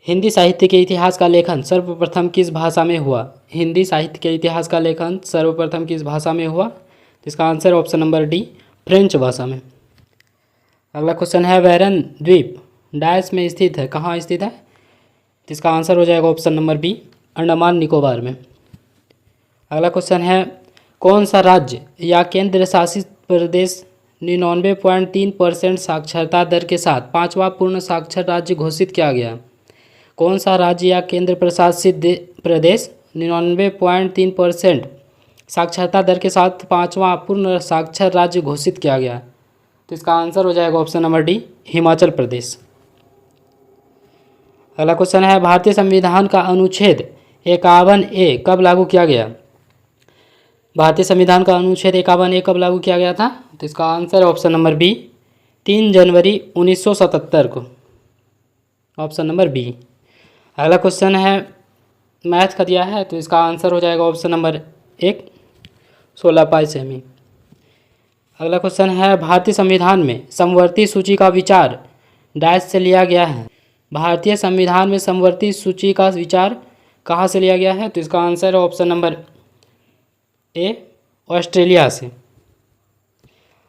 हिंदी साहित्य के इतिहास का लेखन सर्वप्रथम किस भाषा में हुआ? हिंदी साहित्य के इतिहास का लेखन सर्वप्रथम किस भाषा में हुआ? तो इसका answer option number D, French भाषा में। अगला क्वेश्चन है, वैरन द्वीप डैश में स्थित है, कहाँ स्थित है? तो इसका आंसर हो जाएगा option number B, Andaman Nicobar में। अगला क्वेश्चन है, कौन सा राज्य या केंद्र शासित प्रदेश 99.3% साक्षरता दर के साथ पाँचवा पूर्ण साक्षर राज्य घोषित किया गया? कौन सा राज्य या केंद्र प्रशासित प्रदेश 99.3% साक्षरता दर के साथ पाँचवा पूर्ण साक्षर राज्य घोषित किया गया? तो इसका आंसर हो जाएगा option number D, Himachal Pradesh. अगला क्वेश्चन है, भारतीय संविधान का अनुच्छेद 51A कब लागू किया गया? भारतीय संविधान का अनुच्छेद 51A कब लागू किया गया था? तो इसका आंसर ऑप्शन नंबर बी, 3 जनवरी 1977 को, ऑप्शन नंबर बी। अगला क्वेश्चन है, मैथ का दिया है, तो इसका आंसर हो जाएगा ऑप्शन नंबर 1, 16 पाई सेमी। अगला क्वेश्चन है, भारतीय संविधान में समवर्ती सूची का विचार डैश से लिया गया है? भारतीय संविधान में समवर्ती सूची का विचार कहाँ से लिया गया है? तो इसका आंसर है ऑप्शन नंबर ए, ऑस्ट्रेलिया से।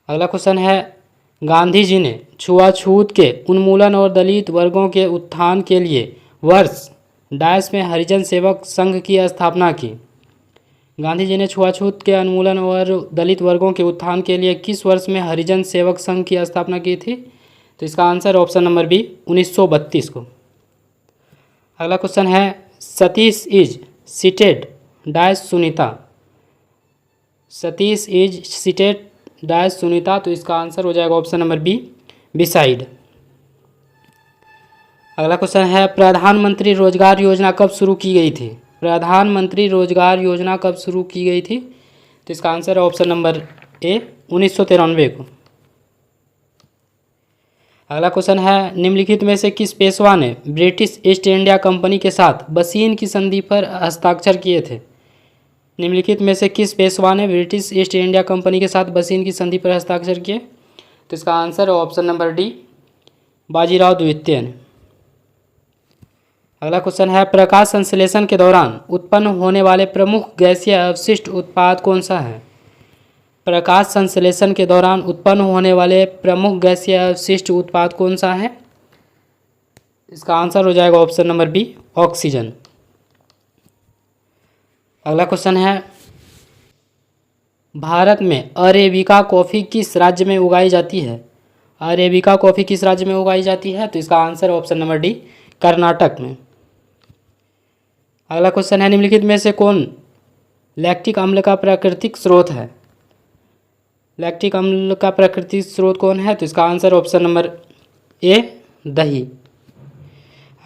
अगला क्वेश्चन है, गांधी जी ने छुआछूत के उन्मूलन और दलित वर्गों के उत्थान के लिए वर्ष डैश में हरिजन सेवक संघ की स्थापना की? गांधी जी ने छुआछूत के उन्मूलन और दलित वर्गों के उत्थान के लिए किस वर्ष में हरिजन सेवक संघ की स्थापना की थी? तो इसका आंसर ऑप्शन नंबर बी, 1932 को। अगला क्वेश्चन है, Satish is seated dash Sunita? Satish is seated dash Sunita, तो इसका आंसर हो जाएगा ऑप्शन नंबर बी, बिसाइड। अगला क्वेश्चन है, प्रधानमंत्री रोजगार योजना कब शुरू की गई थी? प्रधानमंत्री रोजगार योजना कब शुरू की गई थी? तो इसका आंसर है ऑप्शन नंबर ए, 1993 को। अगला क्वेश्चन है, निम्नलिखित में से किस पेशवा ने ब्रिटिश ईस्ट इंडिया कंपनी के साथ बसीन की संधि पर हस्ताक्षर किए थे? निम्नलिखित में से किस पेशवा ने ब्रिटिश ईस्ट इंडिया कंपनी के साथ बसीन की संधि पर हस्ताक्षर किए? तो इसका आंसर है ऑप्शन नंबर डी, बाजीराव द्वितीय ने। अगला क्वेश्चन है, प्रकाश संश्लेषण के दौरान उत्पन्न होने वाले प्रमुख गैसीय अवशिष्ट उत्पाद कौन सा है? प्रकाश संश्लेषण के दौरान उत्पन्न होने वाले प्रमुख गैसीय अवशिष्ट उत्पाद कौन सा है? इसका आंसर हो जाएगा ऑप्शन नंबर बी, ऑक्सीजन। अगला क्वेश्चन है, भारत में अरेबिका कॉफ़ी किस राज्य में उगाई जाती है? अरेबिका कॉफ़ी किस राज्य में उगाई जाती है? तो इसका answer option number D, Karnataka में। अगला क्वेश्चन है, निम्नलिखित में से कौन लैक्टिक अम्ल का प्राकृतिक स्रोत है? लैक्टिक अम्ल का प्राकृतिक स्रोत कौन है? तो इसका आंसर ऑप्शन नंबर ए, दही।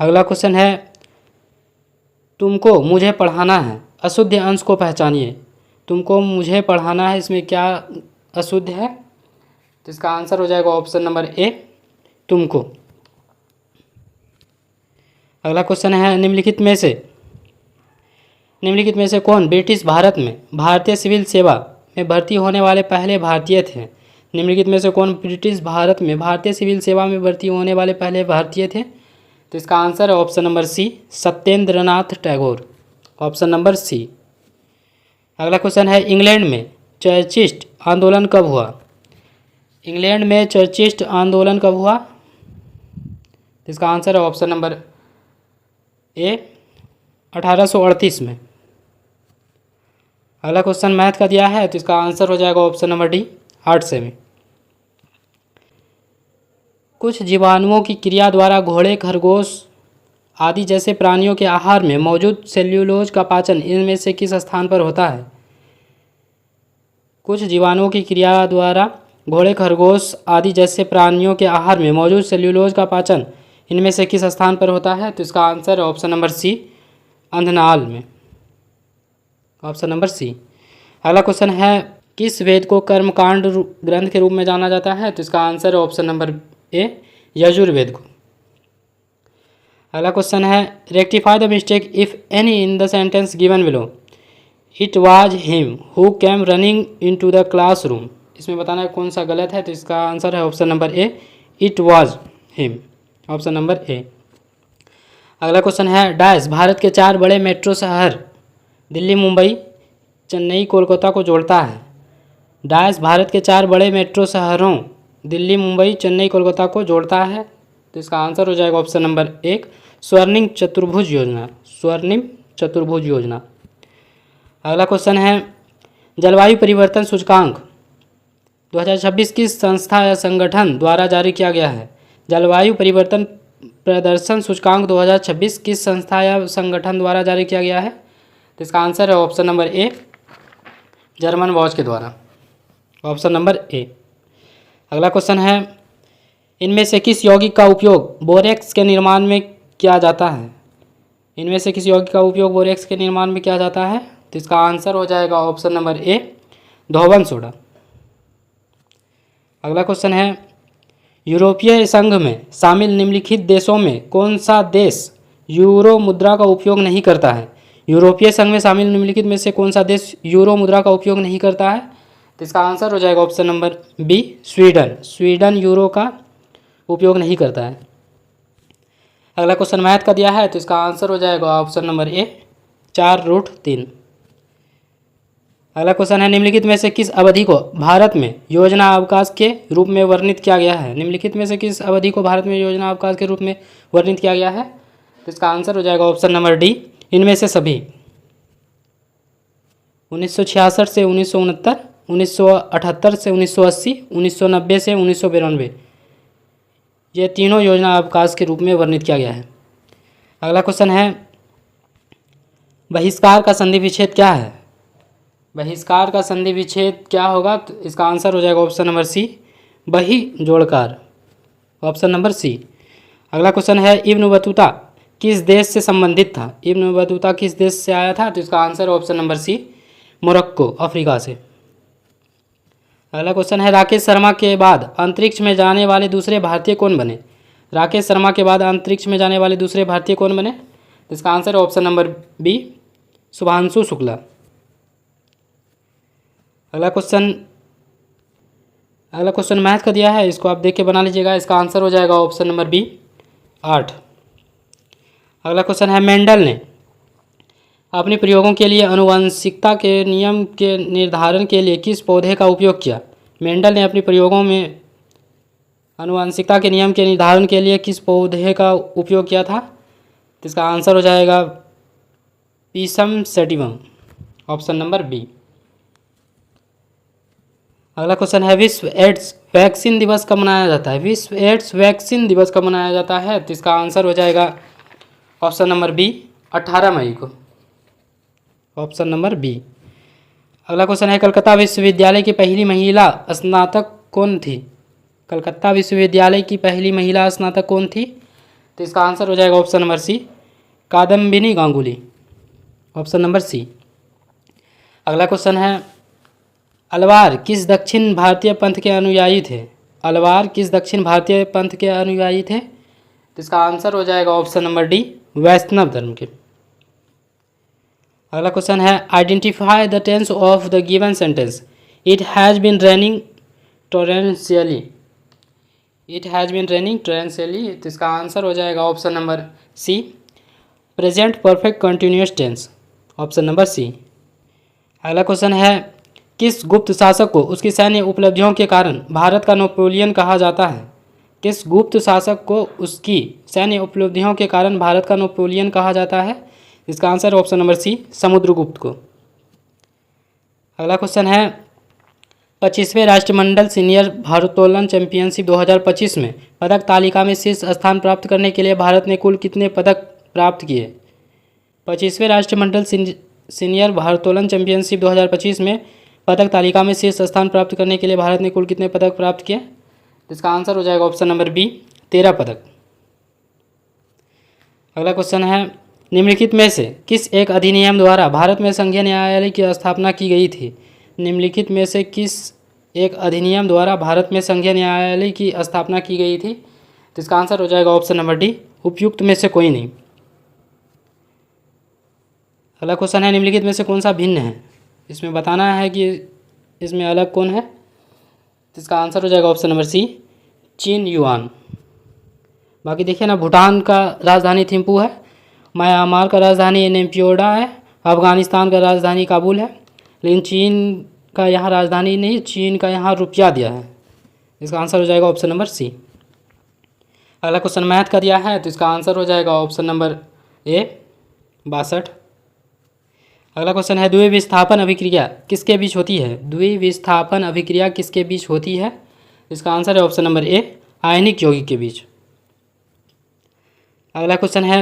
अगला क्वेश्चन है, तुमको मुझे पढ़ाना है, अशुद्ध अंश को पहचानिए। तुमको मुझे पढ़ाना है, इसमें क्या अशुद्ध है? तो इसका आंसर हो जाएगा ऑप्शन नंबर ए, तुमको। अगला क्वेश्चन है, निम्नलिखित में से कौन ब्रिटिश भारत में भारतीय सिविल सेवा में भर्ती होने वाले पहले भारतीय थे? निम्नलिखित में से कौन ब्रिटिश भारत में भारतीय सिविल सेवा में भर्ती होने वाले पहले भारतीय थे? तो इसका आंसर है option number C, Satyendranath Tagore, option number C. अगला क्वेश्चन है, इंग्लैंड में चर्चिस्ट आंदोलन कब हुआ? इंग्लैंड में चर्चिस्ट आंदोलन कब हुआ? तो इसका आंसर है ऑप्शन नंबर ए, 1838 में। अगला क्वेश्चन मैथ का दिया है, तो इसका आंसर हो जाएगा ऑप्शन नंबर डी, 8 सेमी। कुछ जीवाणुओं की क्रिया द्वारा घोड़े, खरगोश आदि जैसे प्राणियों के आहार में मौजूद सेल्यूलोज का पाचन इनमें से किस स्थान पर होता है? कुछ जीवाणुओं की क्रिया द्वारा घोड़े, खरगोश आदि जैसे प्राणियों के आहार में मौजूद सेल्यूलोज का पाचन इनमें से किस स्थान पर होता है? तो इसका आंसर है ऑप्शन नंबर सी, अंधनाल में, ऑप्शन नंबर सी। अगला क्वेश्चन है, किस वेद को कर्मकांड ग्रंथ के रूप में जाना जाता है? तो इसका आंसर है ऑप्शन नंबर ए, यजुर्वेद को। अगला क्वेश्चन है, rectify the mistake if any in the sentence given below. It was him who came running into the classroom. इसमें बताना है कौन सा गलत है, तो इसका आंसर है option number A, it was him, option number A. अगला क्वेश्चन है डैश भारत के 4 बड़े मेट्रो शहर दिल्ली, मुंबई, चेन्नई, कोलकाता को जोड़ता है। डैश भारत के 4 बड़े मेट्रो शहरों दिल्ली, मुंबई, चेन्नई, कोलकाता को जोड़ता है। तो इसका आंसर हो जाएगा ऑप्शन नंबर 1 स्वर्णिम चतुर्भुज योजना। स्वर्णिम चतुर्भुज योजना। अगला क्वेश्चन है जलवायु परिवर्तन सूचकांक 2026 किस संस्था या संगठन द्वारा जारी किया गया है। जलवायु परिवर्तन प्रदर्शन सूचकांक 2026 किस संस्था या संगठन द्वारा जारी किया गया है। तो इसका आंसर है option number a German watch के द्वारा। Option number A. अगला क्वेश्चन है इनमें से किस यौगिक का उपयोग बोरेक्स के निर्माण में किया जाता है। इनमें से किस यौगिक का उपयोग बोरेक्स के निर्माण में किया जाता है। तो इसका आंसर हो जाएगा ऑप्शन नंबर ए धोवन सोडा। अगला क्वेश्चन है यूरोपीय संघ में शामिल निम्नलिखित देशों में कौन सा देश यूरो मुद्रा का उपयोग नहीं करता है। यूरोपीय संघ में शामिल निम्नलिखित में से कौन सा देश यूरो मुद्रा का उपयोग नहीं करता है। तो इसका आंसर हो जाएगा option number B Sweden. Sweden euro का उपयोग नहीं करता है। अगला क्वेश्चन मैथ का दिया है तो इसका आंसर हो जाएगा ऑप्शन नंबर ए 4√3। अगला क्वेश्चन है निम्नलिखित में से किस अवधि को भारत में योजना अवकाश के रूप में वर्णित किया गया है। निम्नलिखित में से किस अवधि को भारत में योजना अवकाश के रूप में वर्णित किया गया है। तो इसका आंसर हो जाएगा ऑप्शन नंबर डी इनमें से सभी। 1966 से 1969, 1978 से 1980, 1990 से 1992 ये तीनों योजना अवकाश के रूप में वर्णित किया गया है। अगला क्वेश्चन है बहिष्कार का संधि विच्छेद क्या है। बहिष्कार का संधि विच्छेद क्या होगा। तो इसका आंसर हो जाएगा ऑप्शन नंबर सी बही जोड़कार। Option number C. अगला क्वेश्चन है इब्न बतूता किस देश से संबंधित था। इब्न बतूता किस देश से आया था। तो इसका answer option number C Morocco Africa से। अगला क्वेश्चन है राकेश शर्मा के बाद अंतरिक्ष में जाने वाले दूसरे भारतीय कौन बने। राकेश शर्मा के बाद अंतरिक्ष में जाने वाले दूसरे भारतीय कौन बने। तो इसका आंसर है option number B Shubhanshu Shukla. अगला क्वेश्चन मैथ का दिया है इसको आप देख के बना लीजिएगा। इसका आंसर हो जाएगा ऑप्शन नंबर बी 8। अगला क्वेश्चन है मेंडल ने अपने प्रयोगों के लिए आनुवंशिकता के नियम के निर्धारण के लिए किस पौधे का उपयोग किया। मेंडल ने अपने प्रयोगों में आनुवंशिकता के नियम के निर्धारण के लिए किस पौधे का उपयोग किया था। तो इसका आंसर हो जाएगा Pisum sativum. Option number B. अगला क्वेश्चन है विश्व एड्स वैक्सीन दिवस कब मनाया जाता है। विश्व एड्स वैक्सीन दिवस कब मनाया जाता है। तो इसका आंसर हो जाएगा ऑप्शन नंबर बी 18 मई को। Option number B. अगला क्वेश्चन है कलकत्ता विश्वविद्यालय की पहली महिला स्नातक कौन थी। कलकत्ता विश्वविद्यालय की पहली महिला स्नातक कौन थी। तो इसका आंसर हो जाएगा option number C Kadambini Ganguly. Option number C. अगला क्वेश्चन है अलवार किस दक्षिण भारतीय पंथ के अनुयायी थे। अलवार किस दक्षिण भारतीय पंथ के अनुयायी थे। तो इसका आंसर हो जाएगा ऑप्शन नंबर डी वैष्णव धर्म के। अगला क्वेश्चन है identify the tense of the given sentence it has been raining torrentially. It has been raining torrentially. तो इसका आंसर हो जाएगा option number C present perfect continuous tense. Option number C. अगला question है किस गुप्त शासक को उसकी सैन्य उपलब्धियों के कारण भारत का नेपोलियन कहा जाता है। किस गुप्त शासक को उसकी सैन्य उपलब्धियों के कारण भारत का नेपोलियन कहा जाता है। इसका answer option number C Samudragupta को। अगला क्वेश्चन है 25वें राष्ट्रमंडल सीनियर भारोत्तोलन चैंपियनशिप 2025 में पदक तालिका में शीर्ष स्थान प्राप्त करने के लिए भारत ने कुल कितने पदक प्राप्त किए। 25वें राष्ट्रमंडल सीनियर भारोत्तोलन चैंपियनशिप 2025 में पदक तालिका में शीर्ष स्थान प्राप्त करने के लिए भारत ने कुल कितने पदक प्राप्त किए। इसका आंसर हो जाएगा ऑप्शन नंबर बी 13 पदक। अगला क्वेश्चन है निम्नलिखित में से किस एक अधिनियम द्वारा भारत में संघीय न्यायालय की स्थापना की गई थी। निम्नलिखित में से किस एक अधिनियम द्वारा भारत में संघीय न्यायालय की स्थापना की गई थी। तो इसका आंसर हो जाएगा ऑप्शन नंबर डी उपयुक्त में से कोई नहीं। अगला क्वेश्चन है निम्नलिखित में से कौन सा भिन्न है। इसमें बताना है कि इसमें अलग कौन है। तो इसका आंसर हो जाएगा ऑप्शन नंबर सी चीन युआन। बाकी देखिए ना भूटान का राजधानी थिम्पू है म्यांमार का राजधानी नेम्पियोडा है। अफगानिस्तान का राजधानी काबुल है। लेकिन चीन का यहाँ राजधानी नहीं, चीन का यहाँ रुपया दिया है। इसका आंसर हो जाएगा ऑप्शन नंबर सी। अगला क्वेश्चन मैथ का दिया है, तो इसका आंसर हो जाएगा ऑप्शन नंबर ए 62। अगला क्वेश्चन है द्विविस्थापन अभिक्रिया किसके बीच होती है? द्विविस्थापन अभिक्रिया किसके बीच होती है? इसका आंसर है ऑप्शन नंबर ए आयनिक यौगिक के बीच। अगला क्वेश्चन है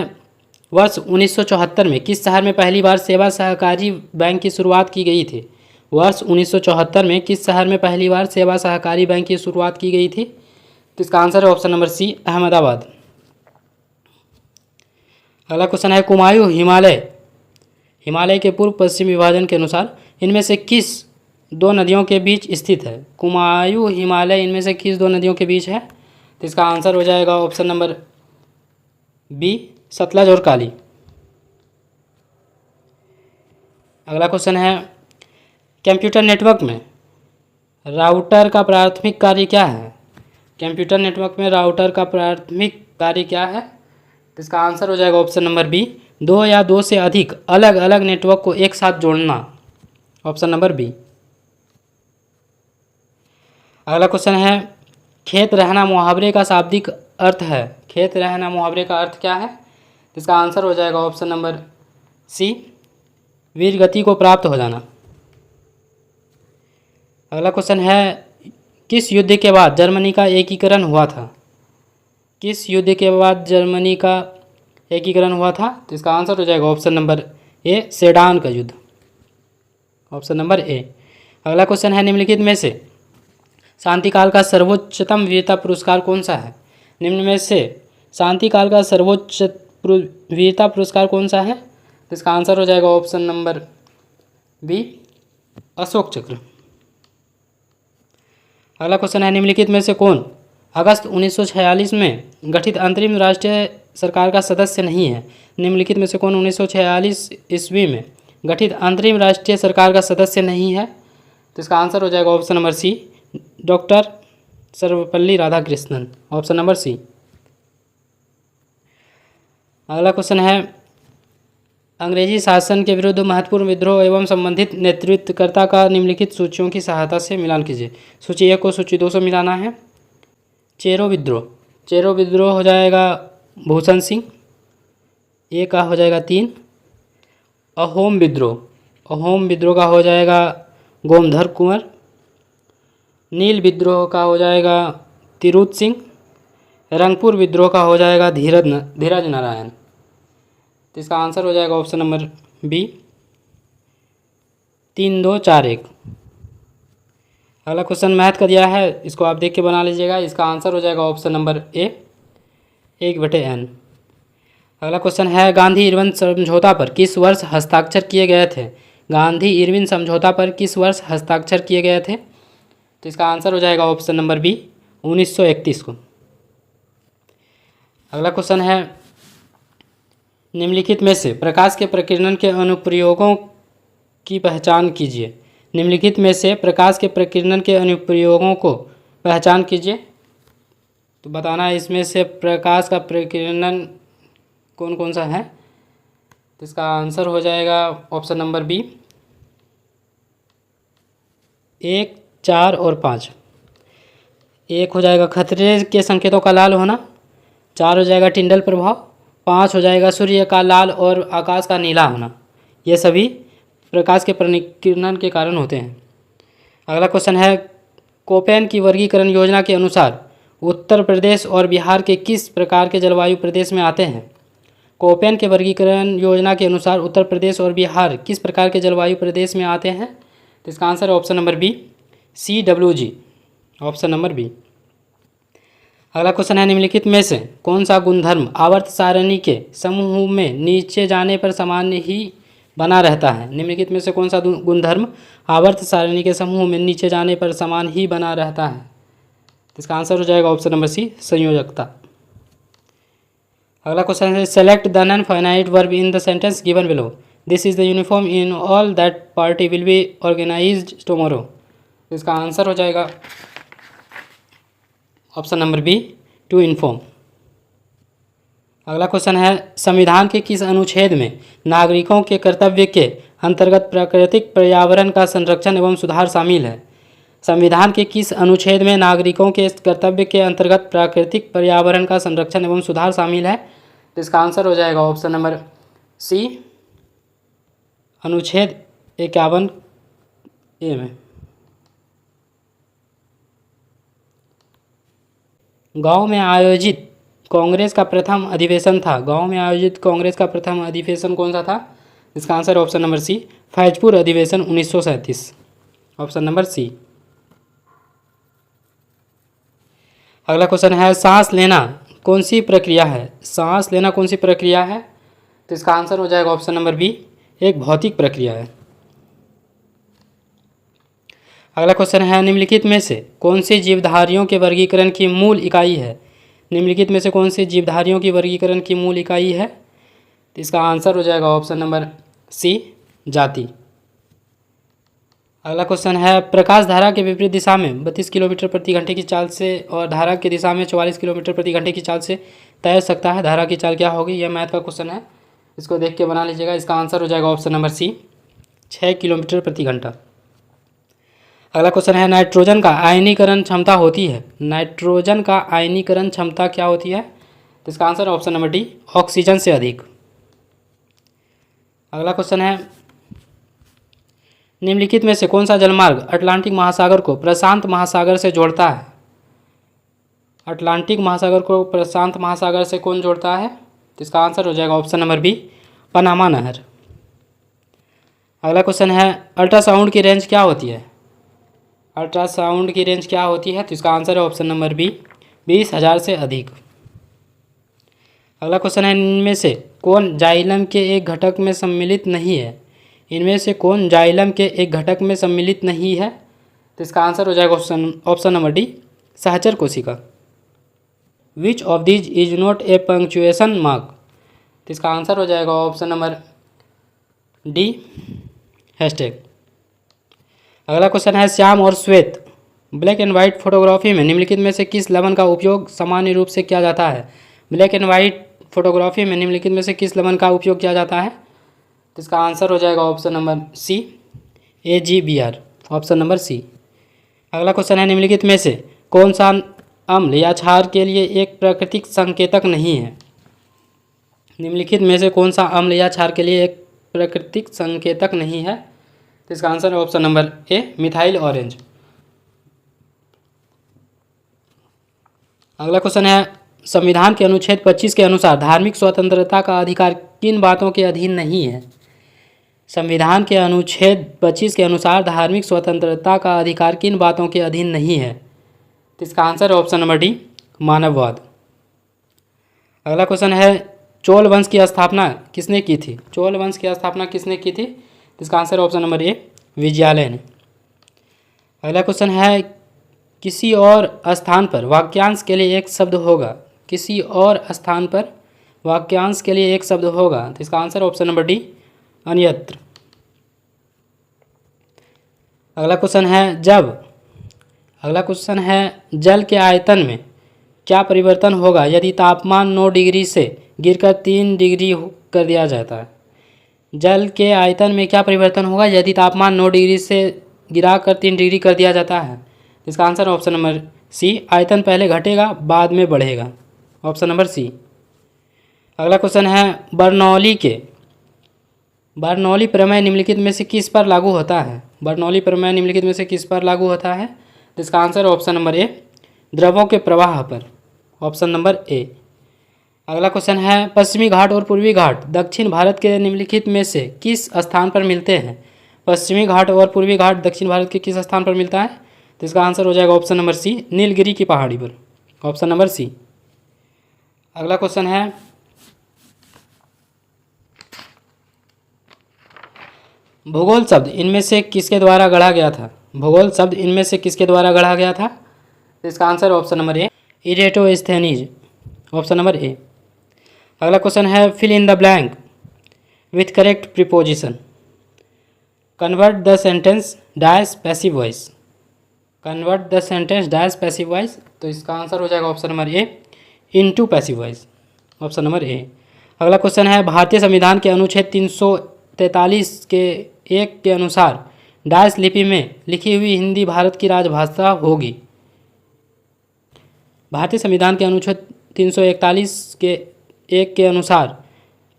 वर्ष 1974 में किस शहर में पहली बार सेवा सहकारी बैंक की शुरुआत की गई थी? वर्ष 1974 में किस शहर में पहली बार सेवा सहकारी बैंक की शुरुआत की गई थी? तो इसका आंसर है ऑप्शन नंबर सी अहमदाबाद। अगला क्वेश्चन है कुमायूं हिमालय के पूर्व पश्चिम विभाजन के अनुसार इनमें से किस दो नदियों के बीच स्थित है? कुमायूं हिमालय इनमें से किस दो नदियों के बीच है? तो इसका आंसर हो जाएगा ऑप्शन नंबर बी सतलज और काली। अगला क्वेश्चन है कंप्यूटर नेटवर्क में राउटर का प्राथमिक कार्य क्या है? कंप्यूटर नेटवर्क में राउटर का प्राथमिक कार्य क्या है? तो इसका आंसर हो जाएगा ऑप्शन नंबर बी दो या दो से अधिक अलग अलग नेटवर्क को एक साथ जोड़ना, ऑप्शन नंबर बी। अगला क्वेश्चन है खेत रहना मुहावरे का शाब्दिक अर्थ है। खेत रहना मुहावरे का अर्थ क्या है? तो इसका आंसर हो जाएगा ऑप्शन नंबर सी वीर गति को प्राप्त हो जाना। अगला क्वेश्चन है किस युद्ध के बाद जर्मनी का एकीकरण हुआ था? किस युद्ध के बाद जर्मनी का एकीकरण हुआ था? तो इसका आंसर हो जाएगा ऑप्शन नंबर ए सेडान का युद्ध, ऑप्शन नंबर ए। अगला क्वेश्चन है निम्नलिखित में से शांतिकाल का सर्वोच्चतम वीरता पुरस्कार कौन सा है? निम्न में से शांतिकाल का सर्वोच्च वीरता पुरस्कार कौन सा है? तो इसका आंसर हो जाएगा ऑप्शन नंबर बी अशोक चक्र। अगला क्वेश्चन है निम्नलिखित में से कौन अगस्त 1946 में गठित अंतरिम राष्ट्रीय सरकार का सदस्य नहीं है? निम्नलिखित में से कौन 1946 ईस्वी में गठित अंतरिम राष्ट्रीय सरकार का सदस्य नहीं है? तो इसका आंसर हो जाएगा option number C doctor Sarvepalli Radhakrishnan, option number C. अगला क्वेश्चन है अंग्रेजी शासन के विरुद्ध महत्वपूर्ण विद्रोह एवं संबंधित नेतृत्वकर्ता का निम्नलिखित सूचियों की सहायता से मिलान कीजिए। सूची 1 को सूची 2 से मिलाना है। चेरो विद्रोह हो जाएगा भूषण सिंह, ए का हो जाएगा 3। अहोम विद्रोह का हो जाएगा गोमधर कुंवर। नील विद्रोह का हो जाएगा तिरुत सिंह। रंगपुर विद्रोह का हो जाएगा धीरज नारायण। तो इसका आंसर हो जाएगा ऑप्शन नंबर बी 3, 2, 4, 1। अगला क्वेश्चन मैथ का दिया है, इसको आप देख के बना लीजिएगा। इसका आंसर हो जाएगा ऑप्शन नंबर ए 1/n। अगला क्वेश्चन है गांधी इरविन समझौता पर किस वर्ष हस्ताक्षर किए गए थे? गांधी इरविन समझौता पर किस वर्ष हस्ताक्षर किए गए थे? तो इसका आंसर हो जाएगा ऑप्शन नंबर बी 1931 को। अगला क्वेश्चन है निम्नलिखित में से प्रकाश के प्रकीर्णन के अनुप्रयोगों की पहचान कीजिए। निम्नलिखित में से प्रकाश के प्रकीर्णन के अनुप्रयोगों को पहचान कीजिए। तो बताना है इसमें से प्रकाश का प्रकीर्णन कौन कौन सा है। तो इसका आंसर हो जाएगा ऑप्शन नंबर बी 1, 4 और 5। 1 हो जाएगा खतरे के संकेतों का लाल होना। 4 हो जाएगा टिंडल प्रभाव। 5 हो जाएगा सूर्य का लाल और आकाश का नीला होना। ये सभी प्रकाश के प्रकीर्णन के कारण होते हैं। अगला क्वेश्चन है कोपेन की वर्गीकरण योजना के अनुसार उत्तर प्रदेश और बिहार के किस प्रकार के जलवायु प्रदेश में आते हैं? कोपेन के वर्गीकरण योजना के अनुसार उत्तर प्रदेश और बिहार किस प्रकार के जलवायु प्रदेश में आते हैं? तो इसका आंसर है option number B CWG, option number B. अगला क्वेश्चन है निम्नलिखित में से कौन सा गुणधर्म आवर्त सारणी के समूह में नीचे जाने पर सामान्य ही बना रहता है? निम्नलिखित में से कौन सा गुणधर्म आवर्त सारणी के समूह में नीचे जाने पर समान ही बना रहता है? तो इसका आंसर हो जाएगा ऑप्शन नंबर सी संयोजकता। अगला क्वेश्चन है select the non finite verb in the sentence given below. This is the uniform in all that party will be organised tomorrow. इसका आंसर हो जाएगा option number B to inform. अगला question है संविधान के किस अनुच्छेद में नागरिकों के कर्तव्य के अंतर्गत प्राकृतिक पर्यावरण का संरक्षण एवं सुधार शामिल है। संविधान के किस अनुच्छेद में नागरिकों के कर्तव्य के अंतर्गत प्राकृतिक पर्यावरण का संरक्षण एवं सुधार शामिल है? तो इसका आंसर हो जाएगा ऑप्शन नंबर सी, अनुच्छेद 51 ए में। गांव में आयोजित कांग्रेस का प्रथम अधिवेशन था। गांव में आयोजित कांग्रेस का प्रथम अधिवेशन कौन सा था? इसका answer option number C, Faizpur अधिवेशन 1937, ऑप्शन नंबर सी। अगला क्वेश्चन है सांस लेना कौन सी प्रक्रिया है? सांस लेना कौन सी प्रक्रिया है? तो इसका आंसर हो जाएगा ऑप्शन नंबर बी, एक भौतिक प्रक्रिया है। अगला क्वेश्चन है निम्नलिखित में से कौन सी जीवधारियों के वर्गीकरण की मूल इकाई है? निम्नलिखित में से कौन सी जीवधारियों की वर्गीकरण की मूल इकाई है? तो इसका आंसर हो जाएगा ऑप्शन नंबर सी, जाति। अगला क्वेश्चन है प्रकाश धारा के विपरीत दिशा में 32 किलोमीटर प्रति घंटे की चाल से और धारा की दिशा में 44 किलोमीटर प्रति घंटे की चाल से तैर सकता है। धारा की चाल क्या होगी? यह मैथ का क्वेश्चन है, इसको देख के बना लीजिएगा। इसका आंसर हो जाएगा ऑप्शन नंबर सी, 6 किलोमीटर प्रति घंटा। अगला क्वेश्चन है नाइट्रोजन का आयनीकरण क्षमता होती है। नाइट्रोजन का आयनीकरण क्षमता क्या होती है? तो इसका answer option number D, oxygen से अधिक। अगला क्वेश्चन है निम्नलिखित में से कौन सा जलमार्ग अटलांटिक महासागर को प्रशांत महासागर से जोड़ता है? अटलांटिक महासागर को प्रशांत महासागर से कौन जोड़ता है? तो इसका आंसर हो जाएगा ऑप्शन नंबर बी, पनामा नहर। अगला क्वेश्चन है अल्ट्रासाउंड की रेंज क्या होती है? अल्ट्रासाउंड की रेंज क्या होती है? तो इसका आंसर है ऑप्शन नंबर बी, 20,000 से अधिक। अगला क्वेश्चन है इनमें से कौन जाइलम के एक घटक में सम्मिलित नहीं है? इनमें से कौन जाइलम के एक घटक में सम्मिलित नहीं है? तो इसका आंसर हो जाएगा ऑप्शन नंबर डी, सहचर कोशिका। Which of these is not a punctuation mark? तो इसका आंसर हो जाएगा ऑप्शन नंबर डी, हैशटैग। अगला क्वेश्चन है श्याम और श्वेत ब्लैक एंड वाइट फोटोग्राफी में निम्नलिखित में से किस लवण का उपयोग सामान्य रूप से किया जाता है? ब्लैक एंड वाइट फोटोग्राफी में निम्नलिखित में से किस लवण का उपयोग किया जाता है? तो इसका आंसर हो जाएगा option number C, AgBr, option number C. अगला क्वेश्चन है निम्नलिखित में से कौन सा अम्ल या क्षार के लिए एक प्राकृतिक संकेतक नहीं है? निम्नलिखित में से कौन सा अम्ल या क्षार के लिए एक प्राकृतिक संकेतक नहीं है? तो इसका आंसर है ऑप्शन नंबर ए, मिथाइल ऑरेंज। अगला क्वेश्चन है संविधान के अनुच्छेद 25 के अनुसार धार्मिक स्वतंत्रता का अधिकार किन बातों के अधीन नहीं है? संविधान के अनुच्छेद 25 के अनुसार धार्मिक स्वतंत्रता का अधिकार किन बातों के अधीन नहीं है? तो इसका आंसर है ऑप्शन नंबर डी, मानववाद। अगला क्वेश्चन है चोल वंश की स्थापना किसने की थी? चोल वंश की स्थापना किसने की थी? तो इसका आंसर ऑप्शन नंबर ए, विजयालय ने। अगला क्वेश्चन है किसी और स्थान पर वाक्यांश के लिए एक शब्द होगा। किसी और स्थान पर वाक्यांश के लिए एक शब्द होगा। तो इसका आंसर ऑप्शन नंबर डी, अन्यत्र। अगला क्वेश्चन है जल के आयतन में क्या परिवर्तन होगा यदि तापमान 9 डिग्री से गिरकर 3 डिग्री कर दिया जाता है? जल के आयतन में क्या परिवर्तन होगा यदि तापमान 9 डिग्री से गिराकर 3 डिग्री कर दिया जाता है? इसका आंसर ऑप्शन नंबर सी, आयतन पहले घटेगा बाद में बढ़ेगा, ऑप्शन नंबर सी। अगला क्वेश्चन है बर्नौली प्रमेय निम्नलिखित में से किस पर लागू होता है? बर्नौली प्रमेय निम्नलिखित में से किस पर लागू होता है? तो इसका आंसर ऑप्शन नंबर ए, द्रवों के प्रवाह पर, ऑप्शन नंबर ए। अगला क्वेश्चन है पश्चिमी घाट और पूर्वी घाट दक्षिण भारत के निम्नलिखित में से किस स्थान पर मिलते हैं? पश्चिमी घाट और पूर्वी घाट दक्षिण भारत के किस स्थान पर मिलता है? तो इसका आंसर हो जाएगा ऑप्शन नंबर सी, नीलगिरी की पहाड़ी पर, ऑप्शन नंबर सी। अगला क्वेश्चन है भूगोल शब्द इनमें से किसके द्वारा गढ़ा गया था? भूगोल शब्द इनमें से किसके द्वारा गढ़ा गया था? तो इसका answer option number A, Eratosthenes, option number A. अगला क्वेश्चन है fill in the blank with correct preposition. Convert the sentence dash passive voice. Convert the sentence dash passive voice. तो इसका आंसर हो जाएगा option number A, into passive voice. Option number A. अगला question है भारतीय संविधान के अनुच्छेद 343 के 1 के अनुसार डायस लिपि में लिखी हुई हिंदी भारत की राजभाषा होगी। भारतीय संविधान के अनुच्छेद 341 के 1 के अनुसार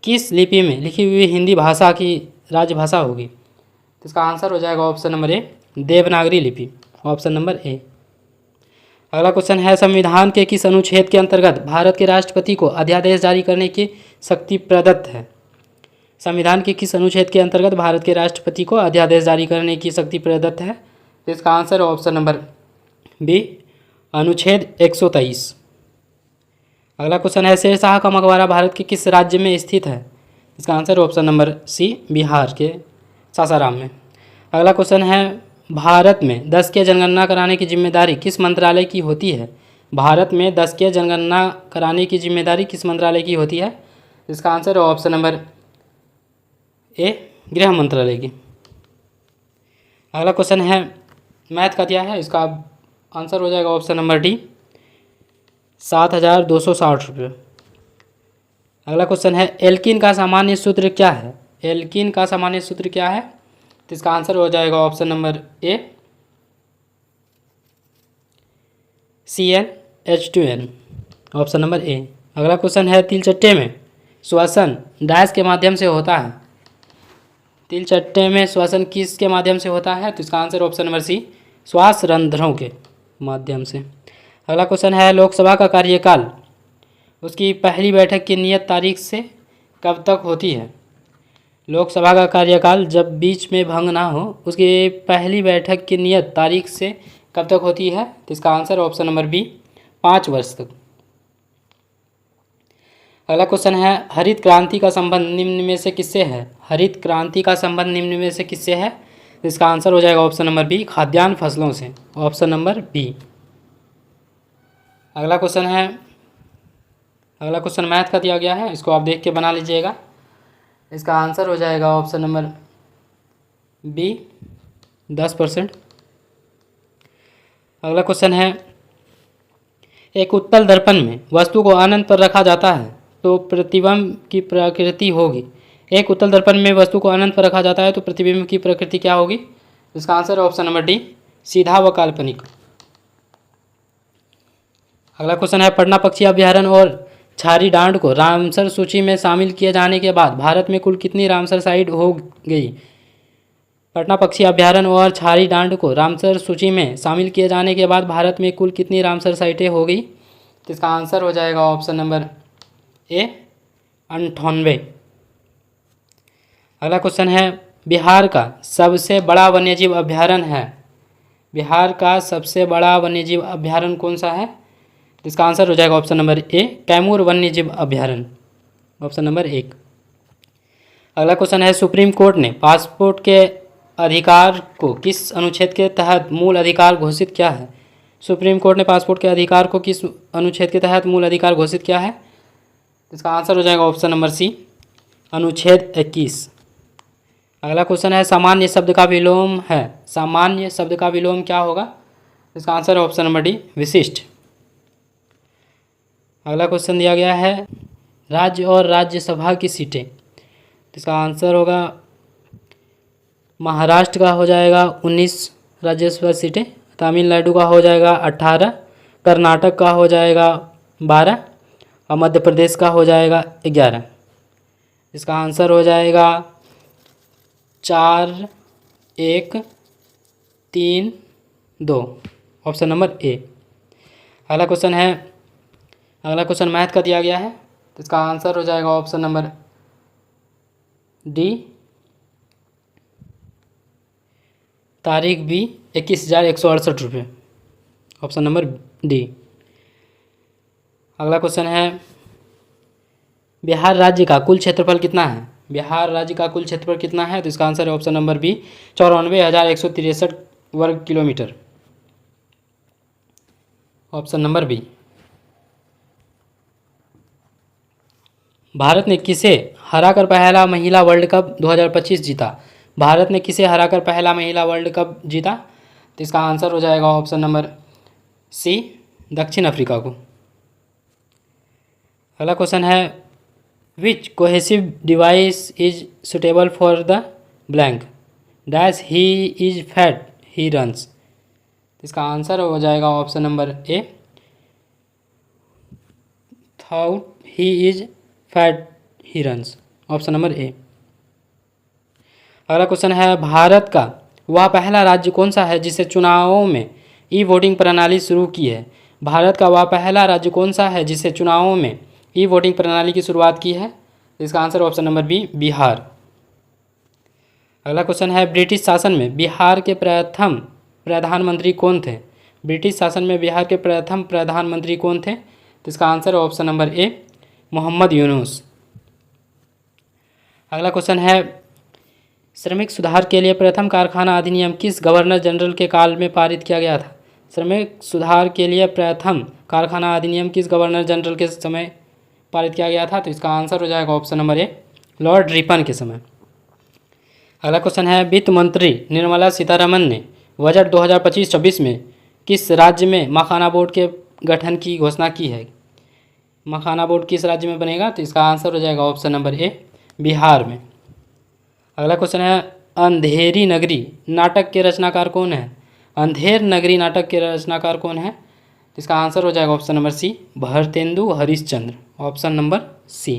किस लिपि में लिखी हुई हिंदी भाषा की राजभाषा होगी? तो इसका आंसर हो जाएगा ऑप्शन नंबर ए, देवनागरी लिपि, ऑप्शन नंबर ए। अगला क्वेश्चन है संविधान के किस अनुच्छेद के अंतर्गत भारत के राष्ट्रपति को अध्यादेश जारी करने की शक्ति प्रदत्त है? संविधान के किस अनुच्छेद के अंतर्गत भारत के राष्ट्रपति को अध्यादेश जारी करने की शक्ति प्रदत्त है? तो इसका आंसर है ऑप्शन नंबर बी, अनुच्छेद 123। अगला क्वेश्चन है शेरशाह का मकबरा भारत के किस राज्य में स्थित है? इसका answer option number C, Bihar के सासाराम में। अगला क्वेश्चन है भारत में 10 की जनगणना कराने की जिम्मेदारी किस मंत्रालय की होती है? भारत में 10 की जनगणना कराने की जिम्मेदारी किस मंत्रालय की होती है? इसका आंसर है ऑप्शन नंबर ए, गृह मंत्रालय की। अगला क्वेश्चन है मैथ का दिया है, इसका आंसर हो जाएगा ऑप्शन नंबर डी, 7,260 रुपये। अगला क्वेश्चन है एल्किन का सामान्य सूत्र क्या है? एल्किन का सामान्य सूत्र क्या है? तो इसका आंसर हो जाएगा option number A, CnH2n, option number A. अगला क्वेश्चन है तिलचट्टे में श्वसन डैश के माध्यम से होता है? तिलचट्टे में श्वसन किस के माध्यम से होता है? तो इसका आंसर ऑप्शन नंबर सी, श्वास रंध्रों के माध्यम से। अगला क्वेश्चन है लोकसभा का कार्यकाल उसकी पहली बैठक की नियत तारीख से कब तक होती है? लोकसभा का कार्यकाल जब बीच में भंग ना हो उसकी पहली बैठक की नियत तारीख से कब तक होती है? तो इसका आंसर ऑप्शन नंबर बी, 5 वर्ष तक। अगला क्वेश्चन है हरित क्रांति का संबंध निम्न में से किससे है? हरित क्रांति का संबंध निम्न में से किससे है? तो इसका आंसर हो जाएगा ऑप्शन नंबर बी, खाद्यान्न फसलों से, ऑप्शन नंबर बी। अगला क्वेश्चन मैथ का दिया गया है, इसको आप देख के बना लीजिएगा। इसका आंसर हो जाएगा ऑप्शन नंबर बी, 10%। अगला क्वेश्चन है एक उत्तल दर्पण में वस्तु को अनंत पर रखा जाता है तो प्रतिबिंब की प्रकृति होगी। एक उत्तल दर्पण में वस्तु को अनंत पर रखा जाता है तो प्रतिबिंब की प्रकृति क्या होगी? इसका आंसर है ऑप्शन नंबर डी, सीधा व काल्पनिक। अगला क्वेश्चन है पटना पक्षी अभ्यारण्य और छारी डांड को रामसर सूची में शामिल किए जाने के बाद भारत में कुल कितनी रामसर साइट हो गई? पटना पक्षी अभ्यारण्य और छारी डांड को रामसर सूची में शामिल किए जाने के बाद भारत में कुल कितनी रामसर साइटें हो गई? तो इसका आंसर हो जाएगा ऑप्शन नंबर ए, 98। अगला क्वेश्चन है बिहार का सबसे बड़ा वन्यजीव अभ्यारण्य है? बिहार का सबसे बड़ा वन्यजीव अभ्यारण्य कौन सा है? इसका आंसर हो जाएगा ऑप्शन नंबर ए, कैमूर वन्यजीव अभ्यारण्य, ऑप्शन नंबर 1। अगला क्वेश्चन है सुप्रीम कोर्ट ने पासपोर्ट के अधिकार को किस अनुच्छेद के तहत मूल अधिकार घोषित किया है? सुप्रीम कोर्ट ने पासपोर्ट के अधिकार को किस अनुच्छेद के तहत मूल अधिकार घोषित किया है? इसका आंसर हो जाएगा ऑप्शन नंबर सी, अनुच्छेद 21। अगला क्वेश्चन है सामान्य शब्द का विलोम है? सामान्य शब्द का विलोम क्या होगा? इसका आंसर है ऑप्शन नंबर डी, विशिष्ट। अगला क्वेश्चन दिया गया है राज्य और राज्यसभा की सीटें, तो इसका आंसर होगा महाराष्ट्र का हो जाएगा 19 राज्यसभा सीटें, तमिलनाडु का हो जाएगा 18, कर्नाटक का हो जाएगा 12 और मध्य प्रदेश का हो जाएगा 11। इसका आंसर हो जाएगा 4, 1, 3, 2, ऑप्शन नंबर ए। अगला क्वेश्चन मैथ का दिया गया है, तो इसका आंसर हो जाएगा ऑप्शन नंबर डी, तारीख बी, 21,168 रुपये, ऑप्शन नंबर डी। अगला क्वेश्चन है बिहार राज्य का कुल क्षेत्रफल कितना है? बिहार राज्य का कुल क्षेत्रफल कितना है? तो इसका आंसर है ऑप्शन नंबर बी, 94,163 वर्ग kilometre, option number B. Bharat ने किसे हराकर पहला महिला वर्ल्ड कप 2025 जीता? भारत ने किसे हराकर पहला महिला वर्ल्ड कप जीता? तो इसका आंसर हो जाएगा ऑप्शन नंबर सी, दक्षिण अफ्रीका को। अगला क्वेश्चन है which cohesive device is suitable for the blank dash he is fat he runs. इसका आंसर हो जाएगा option number A though he is fat he runs, option number A. अगला question है भारत का वह पहला राज्य कौन सा है जिसे चुनावों में ई वोटिंग प्रणाली शुरू की है। भारत का वह पहला राज्य कौन सा है जिसे चुनावों में ई वोटिंग प्रणाली की शुरुआत की है। इसका answer option number B Bihar. अगला क्वेश्चन है ब्रिटिश शासन में बिहार के प्रथम प्रधानमंत्री कौन थे। ब्रिटिश शासन में बिहार के प्रथम प्रधानमंत्री कौन थे। तो इसका answer option number A Mohammad Yunus. अगला क्वेश्चन है श्रमिक सुधार के लिए प्रथम कारखाना अधिनियम किस गवर्नर जनरल के काल में पारित किया गया था। श्रमिक सुधार के लिए प्रथम कारखाना अधिनियम किस गवर्नर जनरल के समय पारित किया गया था। तो इसका आंसर हो जाएगा ऑप्शन नंबर ए लॉर्ड रिपन के समय। अगला क्वेश्चन है वित्त मंत्री निर्मला सीतारमन ने बजट 2025-26 में किस राज्य में मखाना बोर्ड के गठन की घोषणा की है। मखाना बोर्ड किस राज्य में बनेगा। तो इसका आंसर हो जाएगा ऑप्शन नंबर ए बिहार में। अगला क्वेश्चन है अंधेरी नगरी नाटक के रचनाकार कौन है। अंधेर नगरी नाटक के रचनाकार कौन है। तो इसका आंसर हो जाएगा option number C Bharatendu Harishchandra, option number सी।